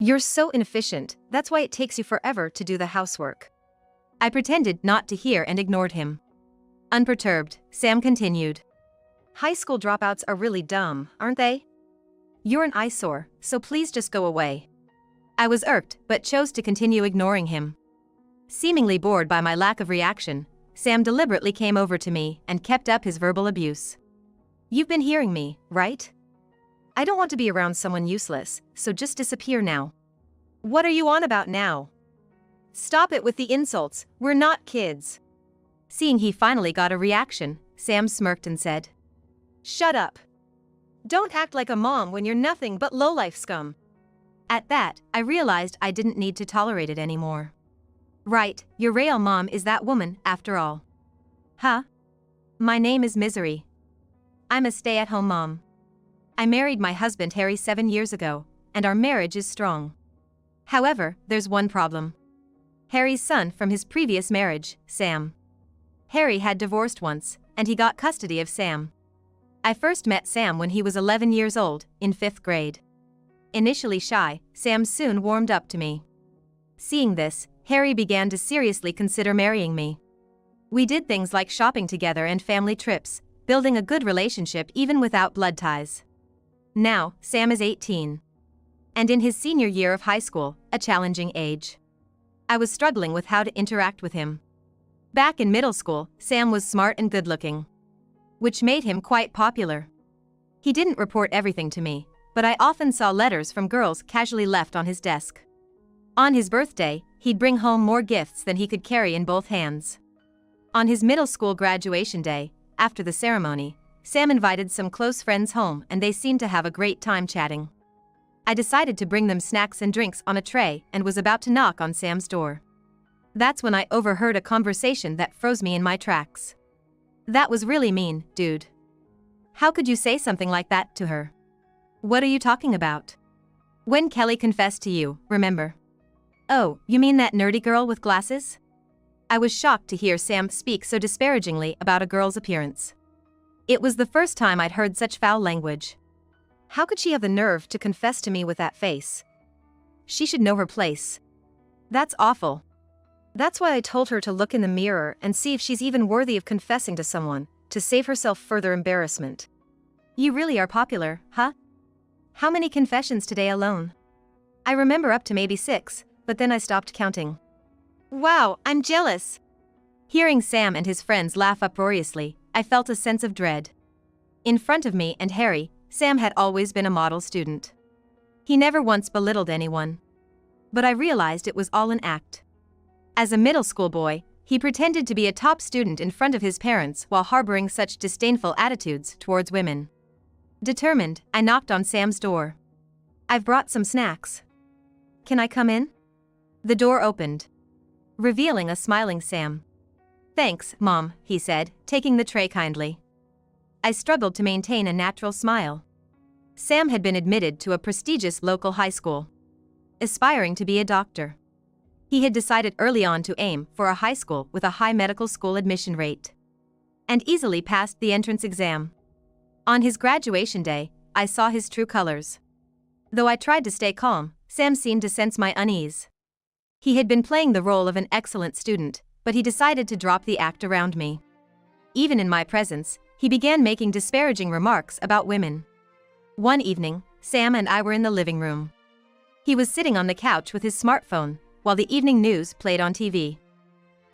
You're so inefficient, that's why it takes you forever to do the housework. I pretended not to hear and ignored him. Unperturbed, Sam continued. High school dropouts are really dumb, aren't they? You're an eyesore, so please just go away. I was irked, but chose to continue ignoring him. Seemingly bored by my lack of reaction, Sam deliberately came over to me and kept up his verbal abuse. You've been hearing me, right? I don't want to be around someone useless, so just disappear now. What are you on about now? Stop it with the insults, we're not kids. Seeing he finally got a reaction, Sam smirked and said, Shut up. Don't act like a mom when you're nothing but lowlife scum. At that, I realized I didn't need to tolerate it anymore. Right, your real mom is that woman, after all. Huh? My name is Misery. I'm a stay-at-home mom. I married my husband Harry 7 years ago, and our marriage is strong. However, there's one problem. Harry's son from his previous marriage, Sam. Harry had divorced once, and he got custody of Sam. I first met Sam when he was 11 years old, in 5th grade. Initially shy, Sam soon warmed up to me. Seeing this, Harry began to seriously consider marrying me. We did things like shopping together and family trips, building a good relationship even without blood ties. Now, Sam is 18. And in his senior year of high school, a challenging age. I was struggling with how to interact with him. Back in middle school, Sam was smart and good-looking, which made him quite popular. He didn't report everything to me, but I often saw letters from girls casually left on his desk. On his birthday, he'd bring home more gifts than he could carry in both hands. On his middle school graduation day, after the ceremony, Sam invited some close friends home and they seemed to have a great time chatting. I decided to bring them snacks and drinks on a tray and was about to knock on Sam's door. That's when I overheard a conversation that froze me in my tracks. That was really mean, dude. How could you say something like that to her? What are you talking about? When Kelly confessed to you, remember? Oh, you mean that nerdy girl with glasses? I was shocked to hear Sam speak so disparagingly about a girl's appearance. It was the first time I'd heard such foul language. How could she have the nerve to confess to me with that face? She should know her place. That's awful. That's why I told her to look in the mirror and see if she's even worthy of confessing to someone, to save herself further embarrassment. You really are popular, huh? How many confessions today alone? I remember up to maybe 6, but then I stopped counting. Wow, I'm jealous. Hearing Sam and his friends laugh uproariously, I felt a sense of dread. In front of me and Harry, Sam had always been a model student. He never once belittled anyone. But I realized it was all an act. As a middle school boy, he pretended to be a top student in front of his parents while harboring such disdainful attitudes towards women. Determined, I knocked on Sam's door. I've brought some snacks. Can I come in? The door opened, revealing a smiling Sam. Thanks, Mom, he said, taking the tray kindly. I struggled to maintain a natural smile. Sam had been admitted to a prestigious local high school, aspiring to be a doctor. He had decided early on to aim for a high school with a high medical school admission rate, and easily passed the entrance exam. On his graduation day, I saw his true colors. Though I tried to stay calm, Sam seemed to sense my unease. He had been playing the role of an excellent student, but he decided to drop the act around me. Even in my presence, he began making disparaging remarks about women. One evening, Sam and I were in the living room. He was sitting on the couch with his smartphone, while the evening news played on TV.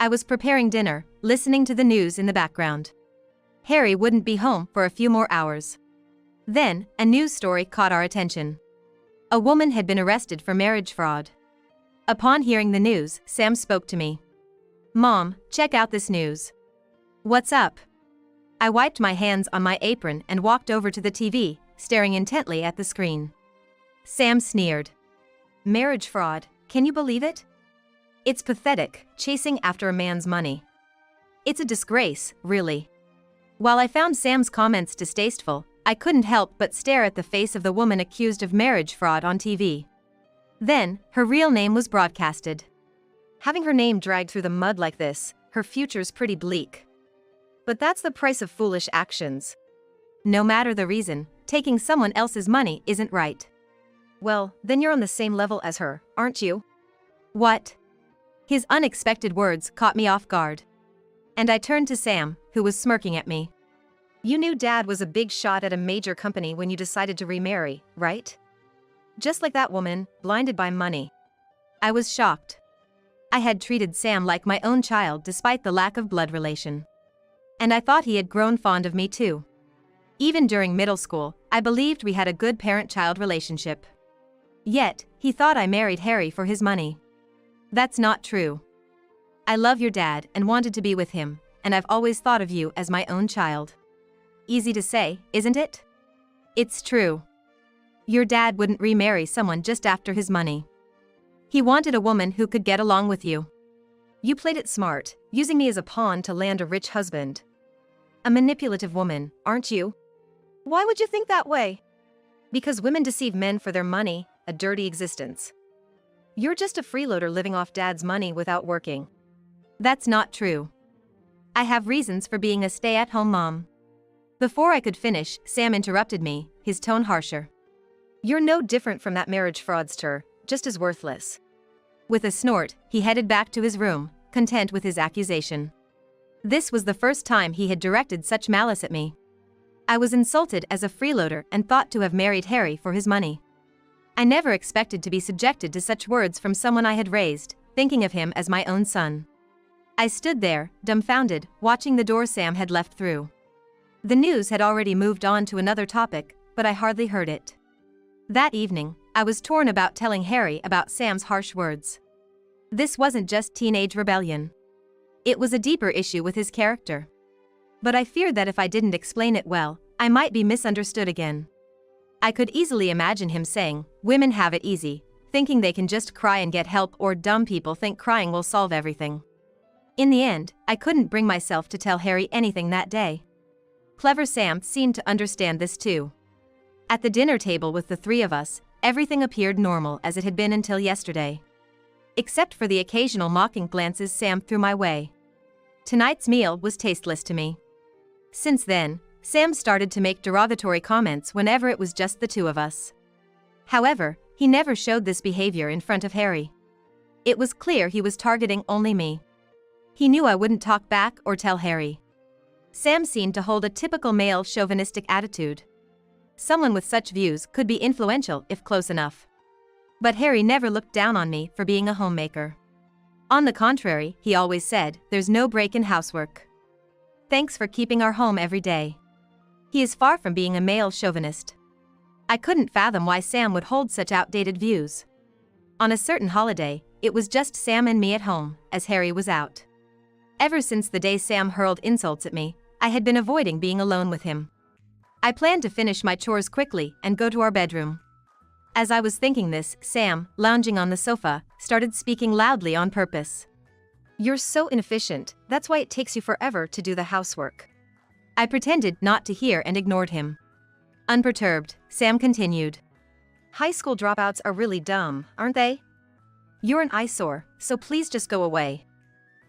I was preparing dinner, listening to the news in the background. Harry wouldn't be home for a few more hours. Then, a news story caught our attention. A woman had been arrested for marriage fraud. Upon hearing the news, Sam spoke to me. Mom, check out this news. What's up? I wiped my hands on my apron and walked over to the TV, staring intently at the screen. Sam sneered. Marriage fraud, can you believe it? It's pathetic, chasing after a man's money. It's a disgrace, really. While I found Sam's comments distasteful, I couldn't help but stare at the face of the woman accused of marriage fraud on TV. Then, her real name was broadcasted. Having her name dragged through the mud like this, her future's pretty bleak. But that's the price of foolish actions. No matter the reason, taking someone else's money isn't right. Well, then you're on the same level as her, aren't you? What? His unexpected words caught me off guard. And I turned to Sam, who was smirking at me. You knew Dad was a big shot at a major company when you decided to remarry, right? Just like that woman, blinded by money. I was shocked. I had treated Sam like my own child despite the lack of blood relation. And I thought he had grown fond of me too. Even during middle school, I believed we had a good parent-child relationship. Yet, he thought I married Harry for his money. That's not true. I love your dad and wanted to be with him, and I've always thought of you as my own child. Easy to say, isn't it? It's true. Your dad wouldn't remarry someone just after his money. He wanted a woman who could get along with you. You played it smart, using me as a pawn to land a rich husband. A manipulative woman, aren't you? Why would you think that way? Because women deceive men for their money, a dirty existence. You're just a freeloader living off Dad's money without working. That's not true. I have reasons for being a stay-at-home mom. Before I could finish, Sam interrupted me, his tone harsher. You're no different from that marriage fraudster, just as worthless. With a snort, he headed back to his room, content with his accusation. This was the first time he had directed such malice at me. I was insulted as a freeloader and thought to have married Harry for his money. I never expected to be subjected to such words from someone I had raised, thinking of him as my own son. I stood there, dumbfounded, watching the door Sam had left through. The news had already moved on to another topic, but I hardly heard it. That evening, I was torn about telling Harry about Sam's harsh words. This wasn't just teenage rebellion. It was a deeper issue with his character. But I feared that if I didn't explain it well, I might be misunderstood again. I could easily imagine him saying, "Women have it easy," thinking they can just cry and get help, or dumb people think crying will solve everything. In the end, I couldn't bring myself to tell Harry anything that day. Clever Sam seemed to understand this too. At the dinner table with the three of us, everything appeared normal as it had been until yesterday. Except for the occasional mocking glances Sam threw my way. Tonight's meal was tasteless to me. Since then, Sam started to make derogatory comments whenever it was just the two of us. However, he never showed this behavior in front of Harry. It was clear he was targeting only me. He knew I wouldn't talk back or tell Harry. Sam seemed to hold a typical male chauvinistic attitude. Someone with such views could be influential if close enough. But Harry never looked down on me for being a homemaker. On the contrary, he always said, "There's no break in housework. Thanks for keeping our home every day." He is far from being a male chauvinist. I couldn't fathom why Sam would hold such outdated views. On a certain holiday, it was just Sam and me at home, as Harry was out. Ever since the day Sam hurled insults at me, I had been avoiding being alone with him. I planned to finish my chores quickly and go to our bedroom. As I was thinking this, Sam, lounging on the sofa, started speaking loudly on purpose. You're so inefficient, that's why it takes you forever to do the housework. I pretended not to hear and ignored him. Unperturbed, Sam continued. High school dropouts are really dumb, aren't they? You're an eyesore, so please just go away.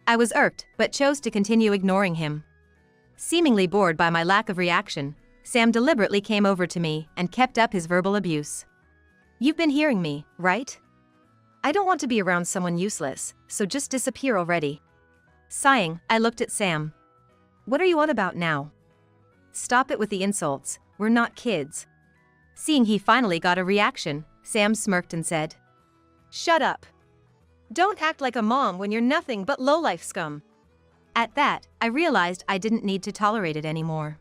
I was irked, but chose to continue ignoring him. Seemingly bored by my lack of reaction, Sam deliberately came over to me and kept up his verbal abuse. You've been hearing me, right? I don't want to be around someone useless, so just disappear already. Sighing, I looked at Sam. What are you on about now? Stop it with the insults, we're not kids. Seeing he finally got a reaction, Sam smirked and said, Shut up. Don't act like a mom when you're nothing but lowlife scum. At that, I realized I didn't need to tolerate it anymore.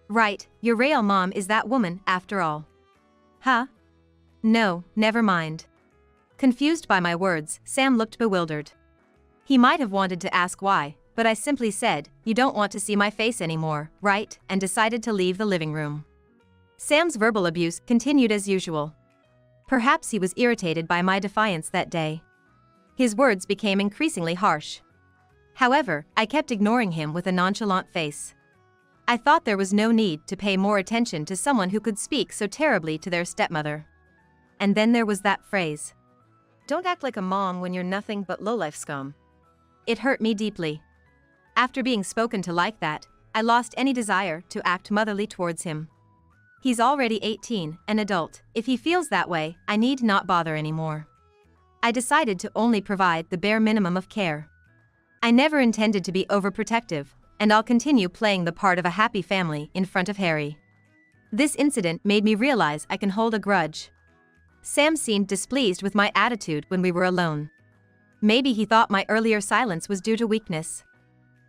Right, your real mom is that woman, after all. Huh? No, never mind. Confused by my words, Sam looked bewildered. He might have wanted to ask why, but I simply said, You don't want to see my face anymore, right? And decided to leave the living room. Sam's verbal abuse continued as usual. Perhaps he was irritated by my defiance that day. His words became increasingly harsh. However, I kept ignoring him with a nonchalant face. I thought there was no need to pay more attention to someone who could speak so terribly to their stepmother. And then there was that phrase. Don't act like a mom when you're nothing but lowlife scum. It hurt me deeply. After being spoken to like that, I lost any desire to act motherly towards him. He's already 18, an adult. If he feels that way, I need not bother anymore. I decided to only provide the bare minimum of care. I never intended to be overprotective, and I'll continue playing the part of a happy family in front of Harry. This incident made me realize I can hold a grudge. Sam seemed displeased with my attitude when we were alone. Maybe he thought my earlier silence was due to weakness.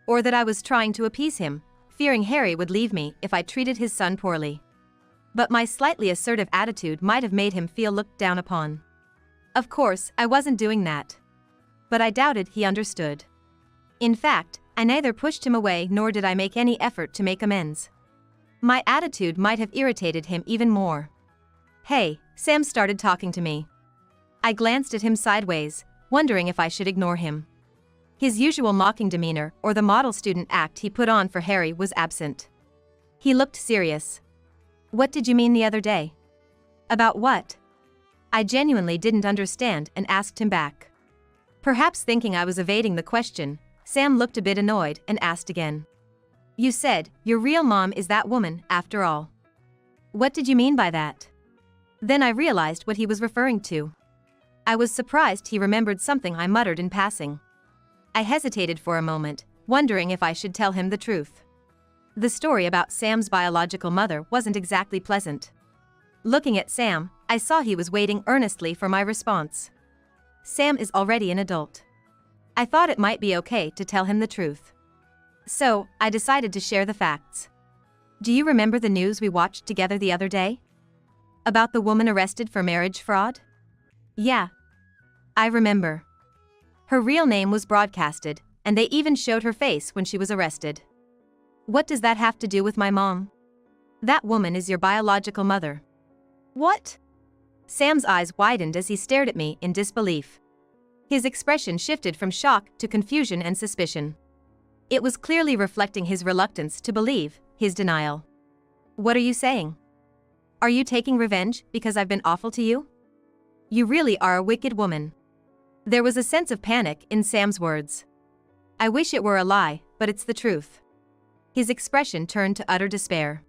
Or that I was trying to appease him, fearing Harry would leave me if I treated his son poorly. But my slightly assertive attitude might have made him feel looked down upon. Of course, I wasn't doing that. But I doubted he understood. In fact, I neither pushed him away nor did I make any effort to make amends. My attitude might have irritated him even more. Hey, Sam started talking to me. I glanced at him sideways, wondering if I should ignore him. His usual mocking demeanor or the model student act he put on for Harry was absent. He looked serious. What did you mean the other day? About what? I genuinely didn't understand and asked him back. Perhaps thinking I was evading the question, Sam looked a bit annoyed and asked again. You said, your real mom is that woman, after all. What did you mean by that? Then I realized what he was referring to. I was surprised he remembered something I muttered in passing. I hesitated for a moment, wondering if I should tell him the truth. The story about Sam's biological mother wasn't exactly pleasant. Looking at Sam, I saw he was waiting earnestly for my response. Sam is already an adult. I thought it might be okay to tell him the truth. So, I decided to share the facts. Do you remember the news we watched together the other day? About the woman arrested for marriage fraud? Yeah. I remember. Her real name was broadcasted, and they even showed her face when she was arrested. What does that have to do with my mom? That woman is your biological mother. What? Sam's eyes widened as he stared at me in disbelief. His expression shifted from shock to confusion and suspicion. It was clearly reflecting his reluctance to believe, his denial. What are you saying? Are you taking revenge because I've been awful to you? You really are a wicked woman. There was a sense of panic in Sam's words. I wish it were a lie, but it's the truth. His expression turned to utter despair.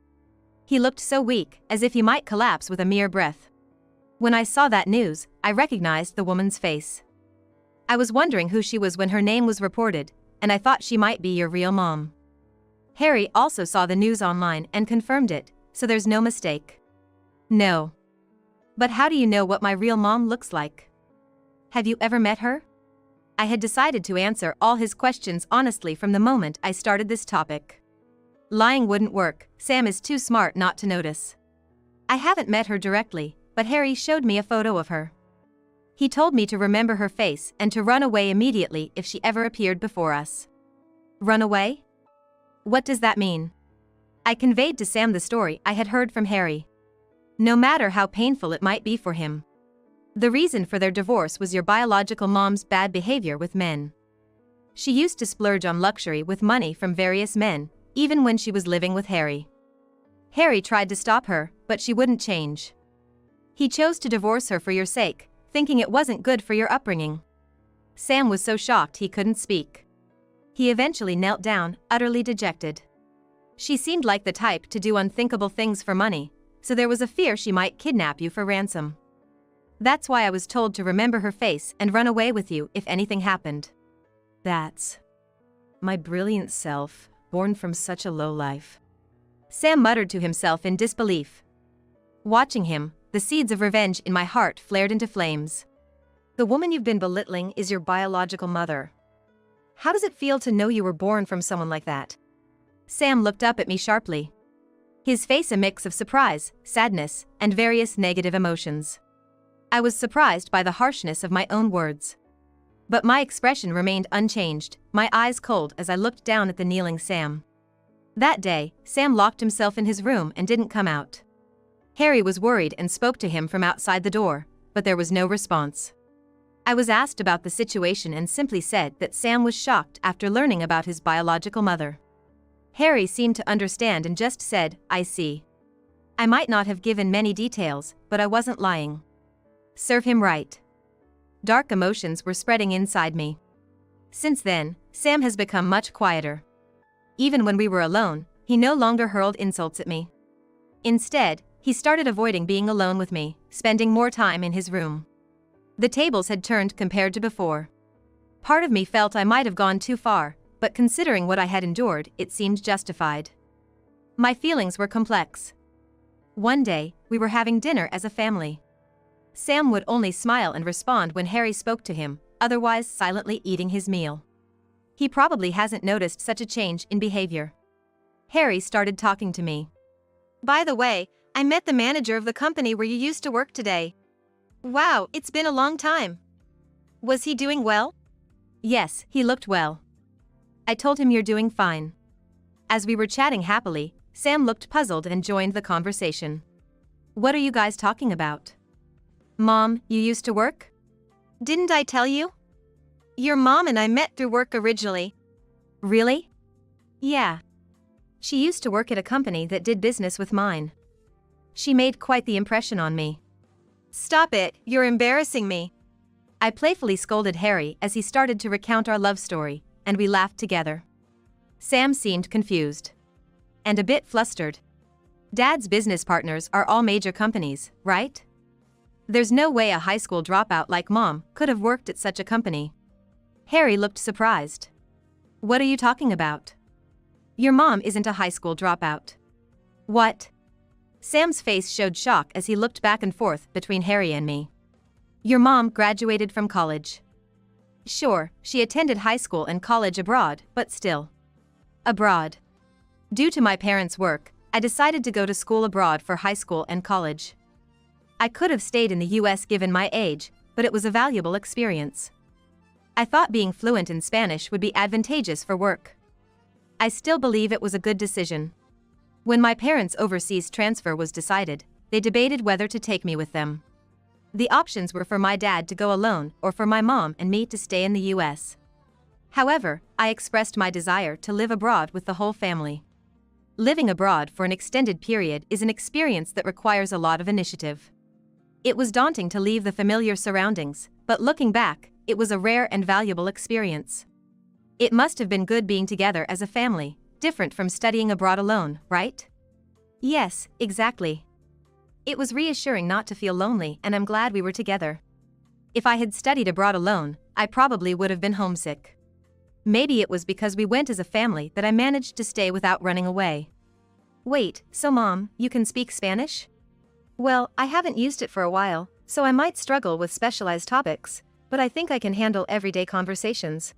He looked so weak, as if he might collapse with a mere breath. When I saw that news, I recognized the woman's face. I was wondering who she was when her name was reported, and I thought she might be your real mom. Harry also saw the news online and confirmed it, so there's no mistake. No. But how do you know what my real mom looks like? Have you ever met her? I had decided to answer all his questions honestly from the moment I started this topic. Lying wouldn't work, Sam is too smart not to notice. I haven't met her directly, but Harry showed me a photo of her. He told me to remember her face and to run away immediately if she ever appeared before us. Run away? What does that mean? I conveyed to Sam the story I had heard from Harry. No matter how painful it might be for him. The reason for their divorce was your biological mom's bad behavior with men. She used to splurge on luxury with money from various men, even when she was living with Harry. Harry tried to stop her, but she wouldn't change. He chose to divorce her for your sake, thinking it wasn't good for your upbringing. Sam was so shocked he couldn't speak. He eventually knelt down, utterly dejected. She seemed like the type to do unthinkable things for money, so there was a fear she might kidnap you for ransom. That's why I was told to remember her face and run away with you if anything happened. That's my brilliant self, born from such a low life. Sam muttered to himself in disbelief. Watching him, the seeds of revenge in my heart flared into flames. The woman you've been belittling is your biological mother. How does it feel to know you were born from someone like that? Sam looked up at me sharply. His face a mix of surprise, sadness, and various negative emotions. I was surprised by the harshness of my own words. But my expression remained unchanged, my eyes cold as I looked down at the kneeling Sam. That day, Sam locked himself in his room and didn't come out. Harry was worried and spoke to him from outside the door, but there was no response. I was asked about the situation and simply said that Sam was shocked after learning about his biological mother. Harry seemed to understand and just said, I see. I might not have given many details, but I wasn't lying. Serve him right. Dark emotions were spreading inside me. Since then, Sam has become much quieter. Even when we were alone, he no longer hurled insults at me. Instead, He started avoiding being alone with me, spending more time in his room. The tables had turned compared to before. Part of me felt I might have gone too far, but considering what I had endured, it seemed justified. My feelings were complex. One day, we were having dinner as a family. Sam would only smile and respond when Harry spoke to him, otherwise silently eating his meal. He probably hasn't noticed such a change in behavior. Harry started talking to me. By the way, I met the manager of the company where you used to work today. Wow, it's been a long time. Was he doing well? Yes, he looked well. I told him you're doing fine. As we were chatting happily, Sam looked puzzled and joined the conversation. What are you guys talking about? Mom, you used to work? Didn't I tell you? Your mom and I met through work originally. Really? Yeah. She used to work at a company that did business with mine. She made quite the impression on me. Stop it, you're embarrassing me. I playfully scolded Harry as he started to recount our love story, and we laughed together. Sam seemed confused. And a bit flustered. Dad's business partners are all major companies, right? There's no way a high school dropout like Mom could have worked at such a company. Harry looked surprised. What are you talking about? Your mom isn't a high school dropout. What? Sam's face showed shock as he looked back and forth between Harry and me. Your mom graduated from college. Sure, she attended high school and college abroad, but still. Abroad. Due to my parents' work, I decided to go to school abroad for high school and college. I could have stayed in the US given my age, but it was a valuable experience. I thought being fluent in Spanish would be advantageous for work. I still believe it was a good decision. When my parents' overseas transfer was decided, they debated whether to take me with them. The options were for my dad to go alone or for my mom and me to stay in the US. However, I expressed my desire to live abroad with the whole family. Living abroad for an extended period is an experience that requires a lot of initiative. It was daunting to leave the familiar surroundings, but looking back, it was a rare and valuable experience. It must have been good being together as a family, different from studying abroad alone, right? Yes, exactly. It was reassuring not to feel lonely, and I'm glad we were together. If I had studied abroad alone, I probably would have been homesick. Maybe it was because we went as a family that I managed to stay without running away. Wait, so Mom, you can speak Spanish? Well, I haven't used it for a while, so I might struggle with specialized topics, but I think I can handle everyday conversations.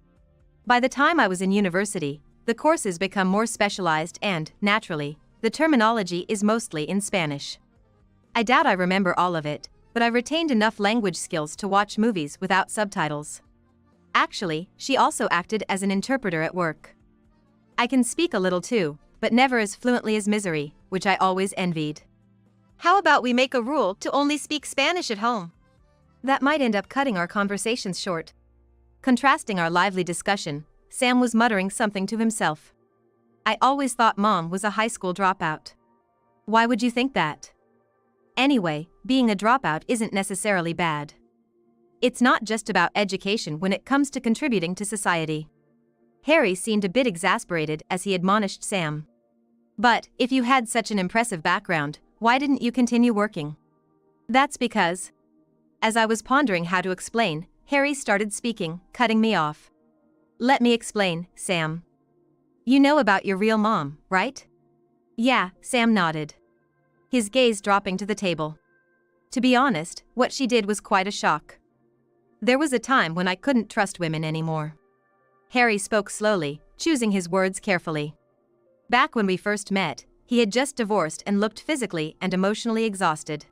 By the time I was in university, the courses become more specialized and, naturally, the terminology is mostly in Spanish. I doubt I remember all of it, but I retained enough language skills to watch movies without subtitles. Actually, she also acted as an interpreter at work. I can speak a little too, but never as fluently as Misery, which I always envied. How about we make a rule to only speak Spanish at home? That might end up cutting our conversations short. Contrasting our lively discussion, Sam was muttering something to himself. I always thought Mom was a high school dropout. Why would you think that? Anyway, being a dropout isn't necessarily bad. It's not just about education when it comes to contributing to society. Harry seemed a bit exasperated as he admonished Sam. But, if you had such an impressive background, why didn't you continue working? That's because. As I was pondering how to explain, Harry started speaking, cutting me off. Let me explain, Sam. You know about your real mom, right? Yeah, Sam nodded. His gaze dropping to the table. To be honest, what she did was quite a shock. There was a time when I couldn't trust women anymore. Harry spoke slowly, choosing his words carefully. Back when we first met, he had just divorced and looked physically and emotionally exhausted.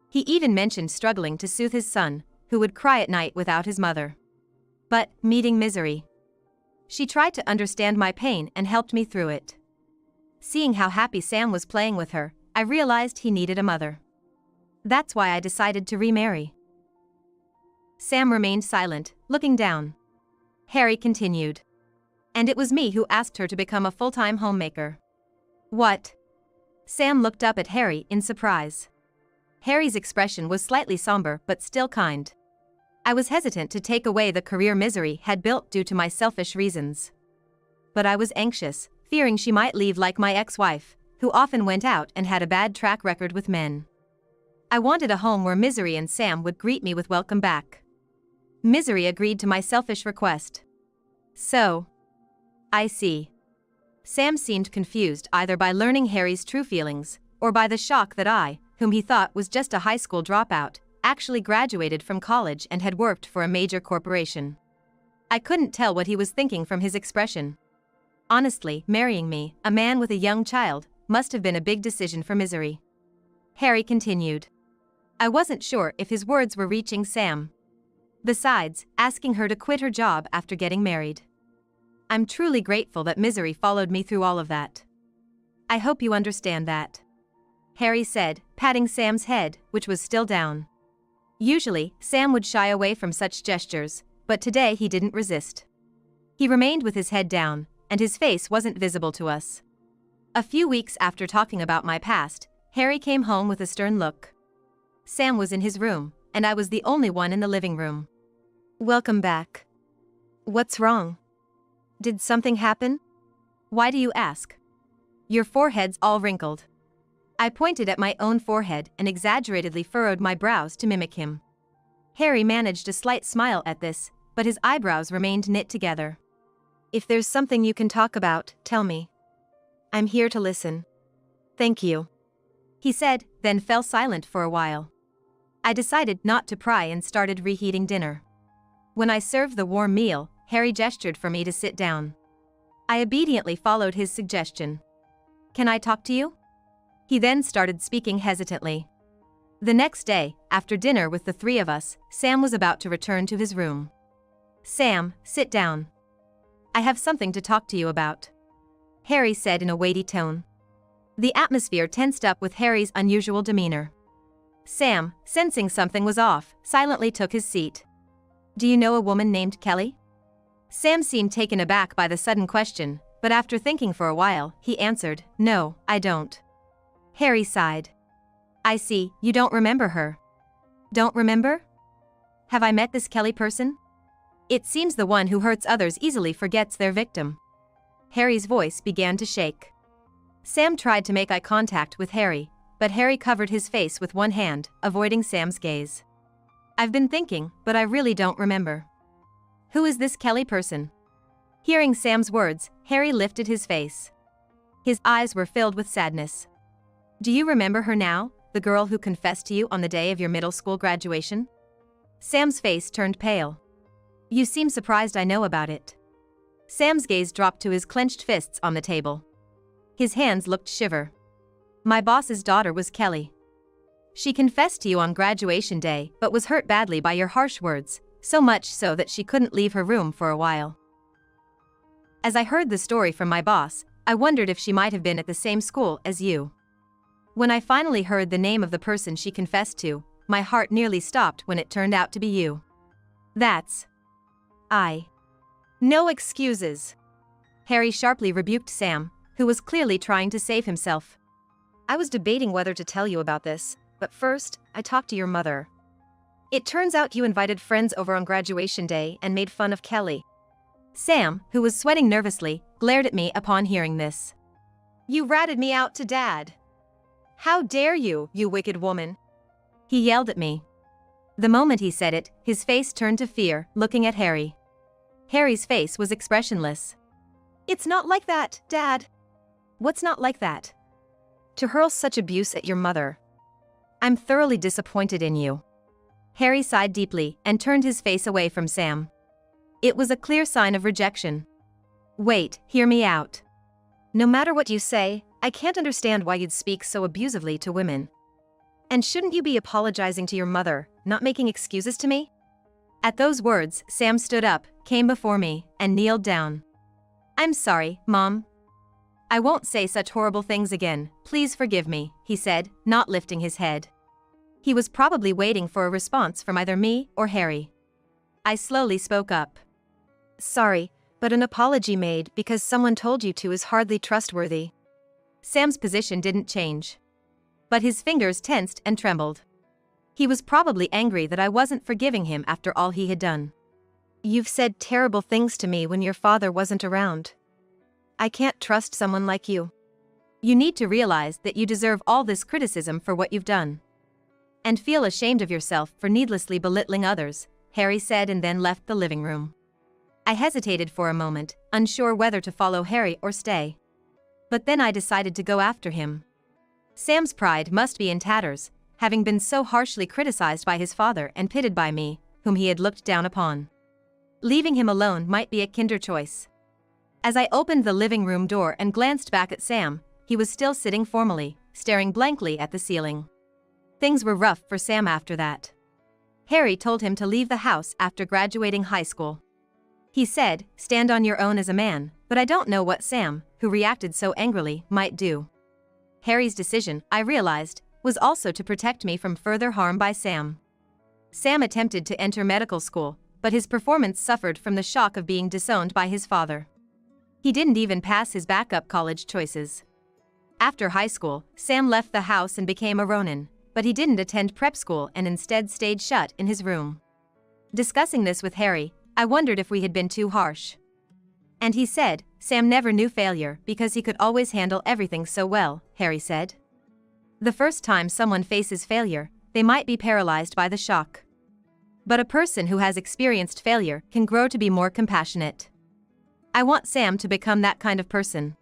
He even mentioned struggling to soothe his son, who would cry at night without his mother. But, meeting Misery. She tried to understand my pain and helped me through it. Seeing how happy Sam was playing with her, I realized he needed a mother. That's why I decided to remarry. Sam remained silent, looking down. Harry continued. And it was me who asked her to become a full-time homemaker. What? Sam looked up at Harry in surprise. Harry's expression was slightly somber but still kind. I was hesitant to take away the career Misery had built due to my selfish reasons. But I was anxious, fearing she might leave like my ex-wife, who often went out and had a bad track record with men. I wanted a home where Misery and Sam would greet me with welcome back. Misery agreed to my selfish request. So, I see. Sam seemed confused either by learning Harry's true feelings, or by the shock that I, whom he thought was just a high school dropout, actually graduated from college and had worked for a major corporation. I couldn't tell what he was thinking from his expression. Honestly, marrying me, a man with a young child, must have been a big decision for Misery. Harry continued. I wasn't sure if his words were reaching Sam. Besides, asking her to quit her job after getting married. I'm truly grateful that Misery followed me through all of that. I hope you understand that. Harry said, patting Sam's head, which was still down. Usually, Sam would shy away from such gestures, but today he didn't resist. He remained with his head down, and his face wasn't visible to us. A few weeks after talking about my past, Harry came home with a stern look. Sam was in his room, and I was the only one in the living room. Welcome back. What's wrong? Did something happen? Why do you ask? Your forehead's all wrinkled. I pointed at my own forehead and exaggeratedly furrowed my brows to mimic him. Harry managed a slight smile at this, but his eyebrows remained knit together. If there's something you can talk about, tell me. I'm here to listen. Thank you. He said, then fell silent for a while. I decided not to pry and started reheating dinner. When I served the warm meal, Harry gestured for me to sit down. I obediently followed his suggestion. Can I talk to you? He then started speaking hesitantly. The next day, after dinner with the three of us, Sam was about to return to his room. Sam, sit down. I have something to talk to you about. Harry said in a weighty tone. The atmosphere tensed up with Harry's unusual demeanor. Sam, sensing something was off, silently took his seat. Do you know a woman named Kelly? Sam seemed taken aback by the sudden question, but after thinking for a while, he answered, No, I don't. Harry sighed. I see, you don't remember her. Don't remember? Have I met this Kelly person? It seems the one who hurts others easily forgets their victim. Harry's voice began to shake. Sam tried to make eye contact with Harry, but Harry covered his face with one hand, avoiding Sam's gaze. I've been thinking, but I really don't remember. Who is this Kelly person? Hearing Sam's words, Harry lifted his face. His eyes were filled with sadness. Do you remember her now, the girl who confessed to you on the day of your middle school graduation? Sam's face turned pale. You seem surprised I know about it. Sam's gaze dropped to his clenched fists on the table. His hands looked shiver. My boss's daughter was Kelly. She confessed to you on graduation day but was hurt badly by your harsh words, so much so that she couldn't leave her room for a while. As I heard the story from my boss, I wondered if she might have been at the same school as you. When I finally heard the name of the person she confessed to, my heart nearly stopped when it turned out to be you. That's... No excuses. Harry sharply rebuked Sam, who was clearly trying to save himself. I was debating whether to tell you about this, but first, I talked to your mother. It turns out you invited friends over on graduation day and made fun of Kelly. Sam, who was sweating nervously, glared at me upon hearing this. You ratted me out to Dad. How dare you, you wicked woman? He yelled at me. The moment he said it, his face turned to fear, looking at Harry. Harry's face was expressionless. It's not like that, Dad. What's not like that? To hurl such abuse at your mother. I'm thoroughly disappointed in you. Harry sighed deeply and turned his face away from Sam. It was a clear sign of rejection. Wait, hear me out. No matter what you say, I can't understand why you'd speak so abusively to women. And shouldn't you be apologizing to your mother, not making excuses to me? At those words, Sam stood up, came before me, and kneeled down. I'm sorry, Mom. I won't say such horrible things again, please forgive me, he said, not lifting his head. He was probably waiting for a response from either me or Harry. I slowly spoke up. Sorry, but an apology made because someone told you to is hardly trustworthy. Sam's position didn't change. But his fingers tensed and trembled. He was probably angry that I wasn't forgiving him after all he had done. You've said terrible things to me when your father wasn't around. I can't trust someone like you. You need to realize that you deserve all this criticism for what you've done. And feel ashamed of yourself for needlessly belittling others, Harry said and then left the living room. I hesitated for a moment, unsure whether to follow Harry or stay. But then I decided to go after him. Sam's pride must be in tatters, having been so harshly criticized by his father and pitted by me, whom he had looked down upon. Leaving him alone might be a kinder choice. As I opened the living room door and glanced back at Sam, he was still sitting formally, staring blankly at the ceiling. Things were rough for Sam after that. Harry told him to leave the house after graduating high school. He said, "Stand on your own as a man," but I don't know what Sam, who reacted so angrily, might do. Harry's decision, I realized, was also to protect me from further harm by Sam. Sam attempted to enter medical school, but his performance suffered from the shock of being disowned by his father. He didn't even pass his backup college choices. After high school, Sam left the house and became a Ronin, but he didn't attend prep school and instead stayed shut in his room. Discussing this with Harry, I wondered if we had been too harsh. And he said, "Sam never knew failure because he could always handle everything so well," Harry said. The first time someone faces failure, they might be paralyzed by the shock. But a person who has experienced failure can grow to be more compassionate. I want Sam to become that kind of person.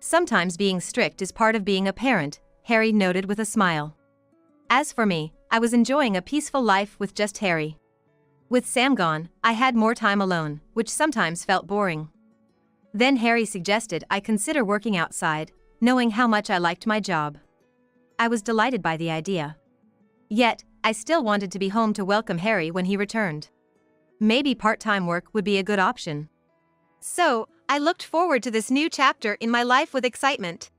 Sometimes being strict is part of being a parent, Harry noted with a smile. As for me, I was enjoying a peaceful life with just Harry. With Sam gone, I had more time alone, which sometimes felt boring. Then Harry suggested I consider working outside, knowing how much I liked my job. I was delighted by the idea. Yet, I still wanted to be home to welcome Harry when he returned. Maybe part-time work would be a good option. So, I looked forward to this new chapter in my life with excitement.